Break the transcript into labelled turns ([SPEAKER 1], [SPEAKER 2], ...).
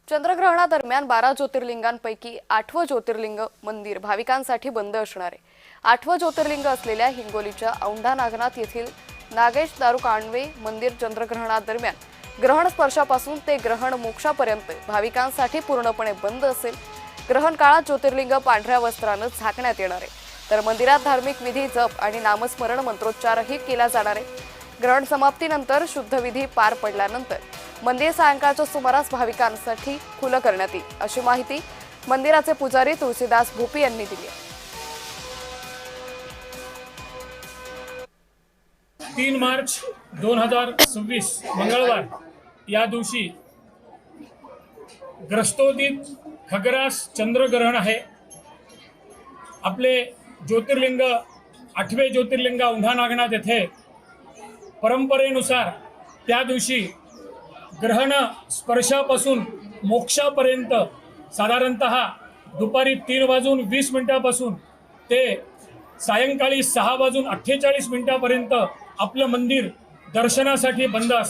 [SPEAKER 1] चंद्रग्रहणादरम्यान 12 ज्योतिर्लिंगांपैकी 8वं ज्योतिर्लिंग मंदिर भाविकांसाठी बंद असणार आहे। 8वं ज्योतिर्लिंग असलेल्या हिंगोलीच्या औंढा नागनाथ येथील नागेश दारू कांडवे मंदिर चंद्रग्रहणादरम्यान ग्रहण स्पर्शापासून ते ग्रहण मोक्षापर्यंत भाविकांसाठी पूर्णपणे बंद असेल। ग्रहण काळात ज्योतिर्लिंग पांढऱ्या वस्त्राने झाकण्यात येणार आहे, तर मंदिरात धार्मिक विधी, जप आणि नामस्मरण मंत्रोच्चारही केला जाणार आहे। ग्रहण समाप्तीनंतर शुद्ध विधी पार पडल्यानंतर मंदिर सायंकाळच्या सुमारास भाविकांसाठी खुलं करण्यात येईल, अशी माहिती मंदिराचे पुजारी तुळशीदास भोपी यांनी दिली आहे।
[SPEAKER 2] 3 मार्च 2026 मंगळवार या दिवशी ग्रस्तोदित खग्रास चंद्रग्रहण आहे। आपले ज्योतिर्लिंग 8वे ज्योतिर्लिंग औंढा नागनाथ येथे परंपरेनुसार त्या दिवशी ग्रहण स्पर्शापासून मोक्षापर्यंत साधारणतः दुपारी 3:20 ते सायंकाळी 6:48 पर्यंत आपलं मंदिर दर्शनासाठी बंद असतं।